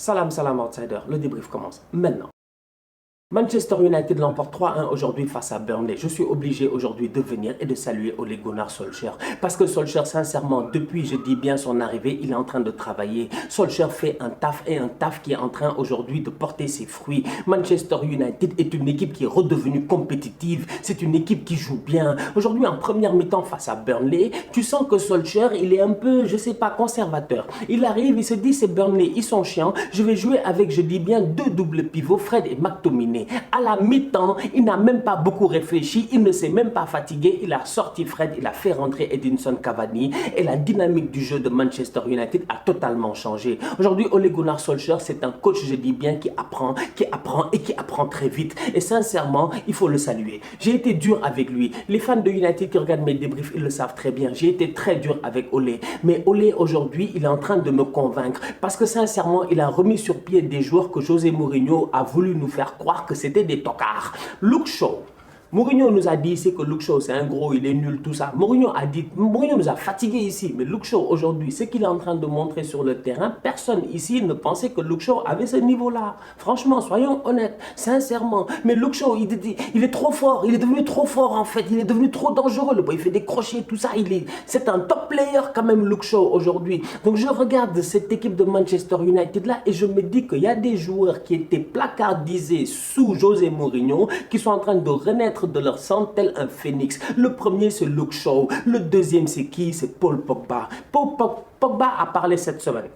Salam, salam outsider, le débrief commence maintenant. Manchester United l'emporte 3-1 aujourd'hui face à Burnley. Je suis obligé aujourd'hui de venir et de saluer Ole Gunnar Solskjaer. Parce que Solskjaer, sincèrement, depuis, je dis bien son arrivée, il est en train de travailler. Solskjaer fait un taf qui est en train aujourd'hui de porter ses fruits. Manchester United est une équipe qui est redevenue compétitive. C'est une équipe qui joue bien. Aujourd'hui, en première mi-temps face à Burnley, tu sens que Solskjaer, il est un peu, je sais pas, conservateur. Il arrive, il se dit, c'est Burnley, ils sont chiants. Je vais jouer avec, je dis bien, deux doubles pivots, Fred et McTominay. À la mi-temps, il n'a même pas beaucoup réfléchi, il ne s'est même pas fatigué, il a sorti Fred, il a fait rentrer Edinson Cavani et la dynamique du jeu de Manchester United a totalement changé. Aujourd'hui, Ole Gunnar Solskjaer, c'est un coach, je dis bien, qui apprend et qui apprend très vite. Et sincèrement, il faut le saluer. J'ai été dur avec lui. Les fans de United qui regardent mes débriefs, ils le savent très bien. J'ai été très dur avec Ole. Mais Ole, aujourd'hui, il est en train de me convaincre parce que sincèrement, il a remis sur pied des joueurs que José Mourinho a voulu nous faire croire que c'était des tocards. Luke Shaw. Mourinho nous a dit ici que Luke Shaw c'est un gros, il est nul, tout ça. Mourinho nous a fatigués ici. Mais Luke Shaw aujourd'hui, ce qu'il est en train de montrer sur le terrain, personne ici ne pensait que Luke Shaw avait ce niveau-là. Franchement, soyons honnêtes, sincèrement. Mais Luke Shaw, il est trop fort, il est devenu trop fort en fait, il est devenu trop dangereux. Le boy, il fait des crochets, tout ça. C'est un top player quand même, Luke Shaw aujourd'hui. Donc je regarde cette équipe de Manchester United là et je me dis qu'il y a des joueurs qui étaient placardisés sous José Mourinho qui sont en train de renaître de leur sang tel un phénix. Le premier c'est Luke Shaw, le deuxième c'est qui? C'est Paul Pogba. Pogba a parlé cette semaine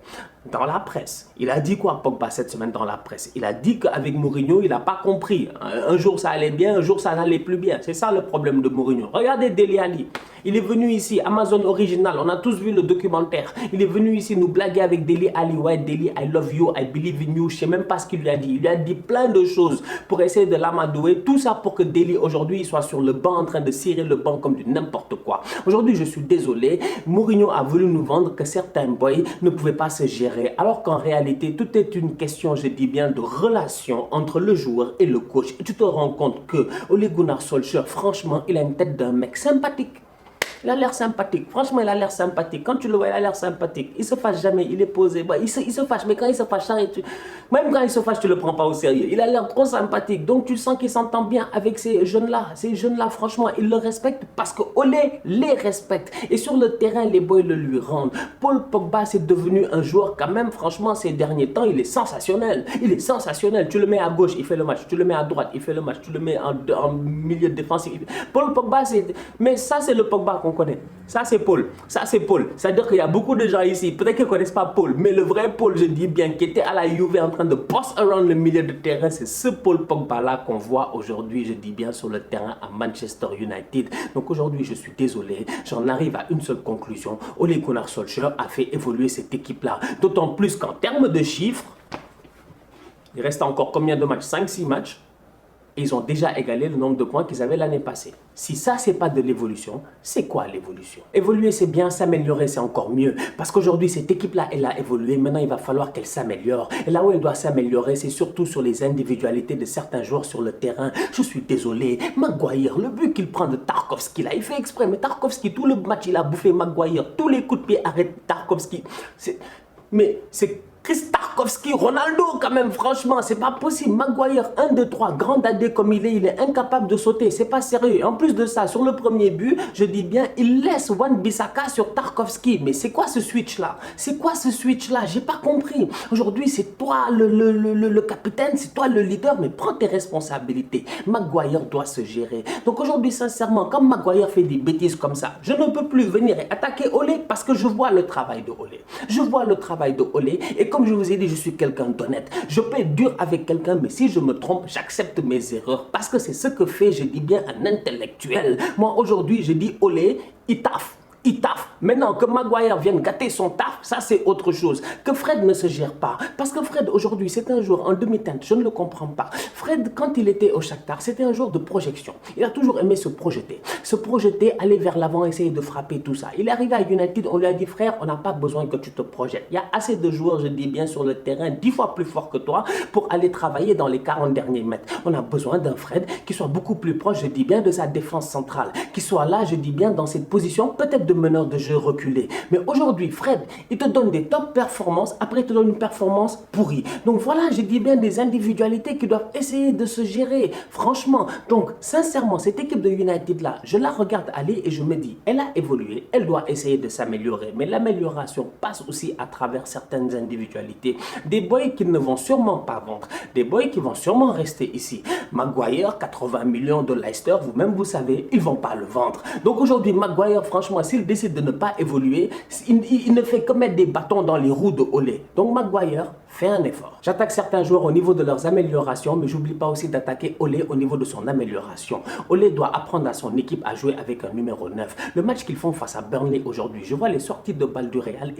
dans la presse. Il a dit quoi Pogba cette semaine dans la presse? Il a dit qu'avec Mourinho, il n'a pas compris. Un jour ça allait bien, un jour ça n'allait plus bien. C'est ça le problème de Mourinho. Regardez Dele Alli. Il est venu ici, Amazon Original, on a tous vu le documentaire. Il est venu ici nous blaguer avec Dele Alli. Ouais, Dele, I love you, I believe in you. Je ne sais même pas ce qu'il lui a dit. Il lui a dit plein de choses pour essayer de l'amadouer. Tout ça pour que Dele aujourd'hui soit sur le banc en train de cirer le banc comme du n'importe quoi. Aujourd'hui, je suis désolé. Mourinho a voulu nous vendre que certains boys ne pouvaient pas se gérer. Alors qu'en réalité, tout est une question, je dis bien, de relation entre le joueur et le coach. Et tu te rends compte que Ole Gunnar Solskjaer, franchement, il a une tête d'un mec sympathique. Il a l'air sympathique. Franchement, il a l'air sympathique. Quand tu le vois, il a l'air sympathique. Il se fâche jamais. Il est posé. Bah, il se fâche. Mais quand il se fâche, même quand il se fâche, tu ne le prends pas au sérieux. Il a l'air trop sympathique. Donc, tu sens qu'il s'entend bien avec ces jeunes-là. Ces jeunes-là, franchement, ils le respectent parce que Ole les respecte. Et sur le terrain, les boys le lui rendent. Paul Pogba, c'est devenu un joueur quand même, franchement, ces derniers temps, il est sensationnel. Il est sensationnel. Tu le mets à gauche, il fait le match. Tu le mets à droite, il fait le match. Tu le mets en milieu défensif. Paul Pogba, c'est... Mais ça, c'est le Pogba qu'on connaît. Ça c'est Paul. Ça c'est Paul. C'est-à-dire qu'il y a beaucoup de gens ici, peut-être qu'ils ne connaissent pas Paul, mais le vrai Paul, je dis bien, qui était à la Juve en train de boss around le milieu de terrain, c'est ce Paul Pogba là qu'on voit aujourd'hui, je dis bien, sur le terrain à Manchester United. Donc aujourd'hui, je suis désolé, j'en arrive à une seule conclusion. Ole Gunnar Solskjaer a fait évoluer cette équipe là. D'autant plus qu'en termes de chiffres, il reste encore combien de matchs? 5-6 matchs. Ils ont déjà égalé le nombre de points qu'ils avaient l'année passée. Si ça, c'est pas de l'évolution, c'est quoi l'évolution? Évoluer, c'est bien, s'améliorer, c'est encore mieux. Parce qu'aujourd'hui, cette équipe-là, elle a évolué. Maintenant, il va falloir qu'elle s'améliore. Et là où elle doit s'améliorer, c'est surtout sur les individualités de certains joueurs sur le terrain. Je suis désolé, Maguire, le but qu'il prend de Tarkowski, là, il fait exprès. Mais Tarkowski, tout le match, il a bouffé Maguire. Tous les coups de pied arrêtent Tarkowski. Mais c'est... Tarkowski, Ronaldo quand même, franchement, c'est pas possible. Maguire, 1, 2, 3, grand dadé comme il est incapable de sauter, c'est pas sérieux. En plus de ça, sur le premier but, je dis bien, il laisse Wan-Bissaka sur Tarkowski. Mais c'est quoi ce switch-là? C'est quoi ce switch-là? J'ai pas compris. Aujourd'hui, c'est toi le capitaine, c'est toi le leader, mais prends tes responsabilités. Maguire doit se gérer. Donc aujourd'hui, sincèrement, quand Maguire fait des bêtises comme ça, je ne peux plus venir et attaquer Ole parce que je vois le travail de Ole. Je vois le travail de Ole et comme je vous ai dit, je suis quelqu'un d'honnête. Je peux être dur avec quelqu'un, mais si je me trompe, j'accepte mes erreurs. Parce que c'est ce que fait, je dis bien, un intellectuel. Moi, aujourd'hui, je dis Ole, il taffe. Il taffe. Maintenant, que Maguire vienne gâter son taf, ça c'est autre chose. Que Fred ne se gère pas. Parce que Fred, aujourd'hui, c'est un joueur en demi-teinte. Je ne le comprends pas. Fred, quand il était au Shakhtar, c'était un joueur de projection. Il a toujours aimé se projeter. Se projeter, aller vers l'avant, essayer de frapper, tout ça. Il est arrivé à United, on lui a dit, frère, on n'a pas besoin que tu te projettes. Il y a assez de joueurs, je dis bien, sur le terrain, 10 fois plus forts que toi, pour aller travailler dans les 40 derniers mètres. On a besoin d'un Fred qui soit beaucoup plus proche, je dis bien, de sa défense centrale. Qui soit là, je dis bien, dans cette position, peut-être de meneur de jeu reculé. Mais aujourd'hui, Fred, il te donne des top performances, après il te donne une performance pourrie. Donc voilà, j'ai dit bien des individualités qui doivent essayer de se gérer, franchement. Donc sincèrement, cette équipe de United là, je la regarde aller et je me dis, elle a évolué, elle doit essayer de s'améliorer. Mais l'amélioration passe aussi à travers certaines individualités. Des boys qui ne vont sûrement pas vendre, des boys qui vont sûrement rester ici. Maguire, 80 millions de Leicester, vous-même vous savez, ils ne vont pas le vendre. Donc aujourd'hui, Maguire, franchement, s'il décide de ne pas évoluer, il ne fait que mettre des bâtons dans les roues de Olé. Donc Maguire, fais un effort. J'attaque certains joueurs au niveau de leurs améliorations, mais j'oublie pas aussi d'attaquer Olé au niveau de son amélioration. Olé doit apprendre à son équipe à jouer avec un numéro 9. Le match qu'ils font face à Burnley aujourd'hui, je vois les sorties de balles du Real,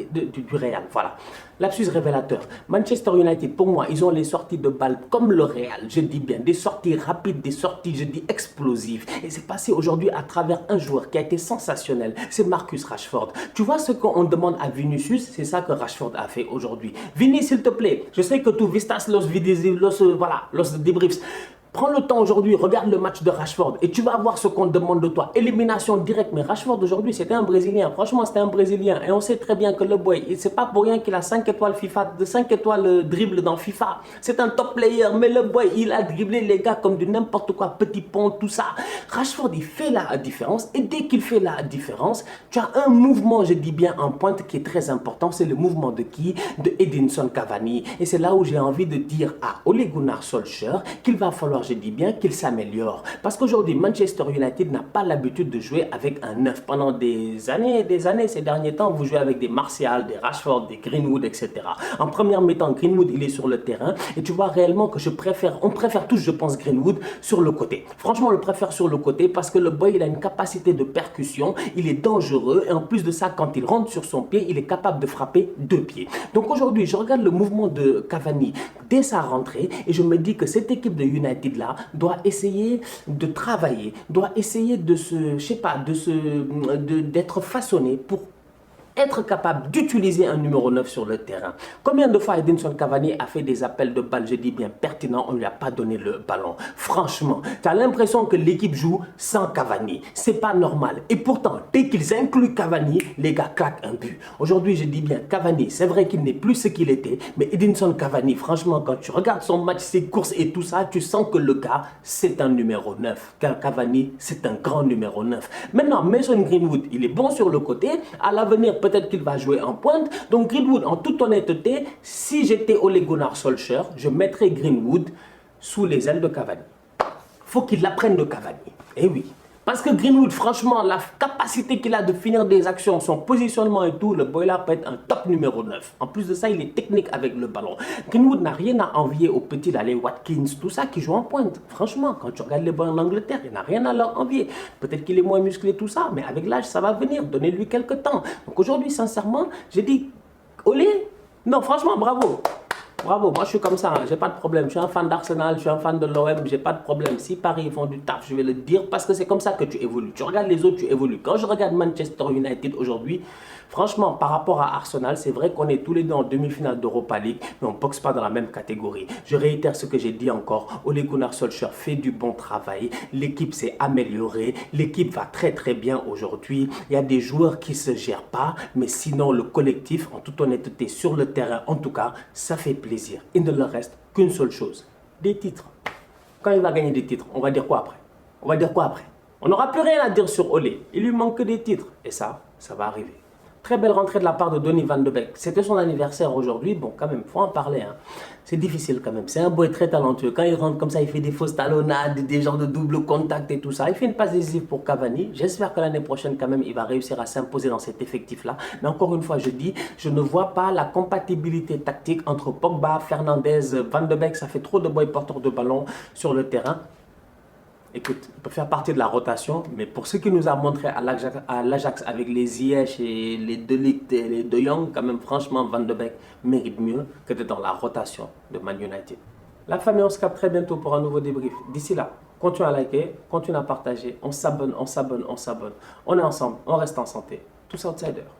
voilà. Lapsus révélateur. Manchester United, pour moi, ils ont les sorties de balles comme le Real, je dis bien, des sorties rapides, des sorties, je dis, explosives. Et c'est passé aujourd'hui à travers un joueur qui a été sensationnel, c'est Marcus Rashford. Tu vois ce qu'on demande à Vinicius, c'est ça que Rashford a fait aujourd'hui. Vini, s'il te plaît, je sais que tu vistas los débriefs. Prends le temps aujourd'hui, regarde le match de Rashford et tu vas voir ce qu'on demande de toi. Élimination directe. Mais Rashford aujourd'hui, c'était un Brésilien. Franchement, c'était un Brésilien. Et on sait très bien que le boy, c'est pas pour rien qu'il a 5 étoiles FIFA, de 5 étoiles dribble dans FIFA. C'est un top player. Mais le boy, il a dribblé les gars comme du n'importe quoi. Petit pont, tout ça. Rashford, il fait la différence. Et dès qu'il fait la différence, tu as un mouvement, je dis bien en pointe, qui est très important. C'est le mouvement de qui? De Edinson Cavani. Et c'est là où j'ai envie de dire à Ole Gunnar Solskjaer qu'il va falloir, je dis bien, qu'il s'améliore. Parce qu'aujourd'hui, Manchester United n'a pas l'habitude de jouer avec un 9. Pendant des années, ces derniers temps, vous jouez avec des Martial, des Rashford, des Greenwood, etc. En première mi-temps, Greenwood, il est sur le terrain. Et tu vois réellement que on préfère tous, je pense, Greenwood sur le côté. Franchement, on le préfère sur le côté parce que le boy, il a une capacité de percussion. Il est dangereux. Et en plus de ça, quand il rentre sur son pied, il est capable de frapper 2 pieds. Donc aujourd'hui, je regarde le mouvement de Cavani dès sa rentrée et je me dis que cette équipe de United là doit essayer de travailler, doit essayer de d'être façonné pour être capable d'utiliser un numéro 9 sur le terrain. Combien de fois Edinson Cavani a fait des appels de balles, je dis bien pertinents, on ne lui a pas donné le ballon. Franchement, tu as l'impression que l'équipe joue sans Cavani. C'est pas normal. Et pourtant, dès qu'ils incluent Cavani, les gars claquent un but. Aujourd'hui, je dis bien Cavani, c'est vrai qu'il n'est plus ce qu'il était, mais Edinson Cavani, franchement, quand tu regardes son match, ses courses et tout ça, tu sens que le gars, c'est un numéro 9. Car Cavani, c'est un grand numéro 9. Maintenant, Mason Greenwood, il est bon sur le côté. À l'avenir, peut-être qu'il va jouer en pointe. Donc Greenwood, en toute honnêteté, si j'étais Ole Gunnar Solskjaer, je mettrais Greenwood sous les ailes de Cavani. Faut qu'il apprenne de Cavani. Eh oui. Parce que Greenwood, franchement, la capacité qu'il a de finir des actions, son positionnement et tout, le boy là peut être un top numéro 9. En plus de ça, il est technique avec le ballon. Greenwood n'a rien à envier aux petits là, les Watkins, tout ça qui jouent en pointe. Franchement, quand tu regardes les boys en Angleterre, il n'a rien à leur envier. Peut-être qu'il est moins musclé, tout ça, mais avec l'âge, ça va venir. Donnez-lui quelques temps. Donc aujourd'hui, sincèrement, j'ai dit, Olé, non, franchement, bravo. Bravo, moi je suis comme ça, hein. J'ai pas de problème. Je suis un fan d'Arsenal, je suis un fan de l'OM, j'ai pas de problème. Si Paris font du taf, je vais le dire parce que c'est comme ça que tu évolues. Tu regardes les autres, tu évolues. Quand je regarde Manchester United aujourd'hui, franchement, par rapport à Arsenal, c'est vrai qu'on est tous les deux en demi-finale d'Europa League, mais on ne boxe pas dans la même catégorie. Je réitère ce que j'ai dit encore. Ole Gunnar Solskjaer fait du bon travail. L'équipe s'est améliorée. L'équipe va très très bien aujourd'hui. Il y a des joueurs qui ne se gèrent pas, mais sinon le collectif, en toute honnêteté, sur le terrain, en tout cas, ça fait plaisir. Il ne leur reste qu'une seule chose, des titres. Quand il va gagner des titres, on va dire quoi après? On va dire quoi après? On n'aura plus rien à dire sur Olé. Il lui manque que des titres. Et ça va arriver. Très belle rentrée de la part de Donny van de Beek. C'était son anniversaire aujourd'hui. Bon, quand même, il faut en parler. Hein. C'est difficile quand même. C'est un boy très talentueux. Quand il rentre comme ça, il fait des fausses talonnades, des genres de double contact et tout ça. Il fait une passe décisive pour Cavani. J'espère que l'année prochaine, quand même, il va réussir à s'imposer dans cet effectif-là. Mais encore une fois, je dis, je ne vois pas la compatibilité tactique entre Pogba, Fernandez, Van de Beek. Ça fait trop de boys porteurs de ballon sur le terrain. Écoute, il peut faire partie de la rotation, mais pour ce qu'il nous a montré à l'Ajax avec les Ziyech et les De Ligt et les De Jong, quand même, franchement, Van de Beek mérite mieux que d'être dans la rotation de Man United. La famille, on se capte très bientôt pour un nouveau débrief. D'ici là, continue à liker, continue à partager, on s'abonne. On est ensemble, on reste en santé. Tous outsiders.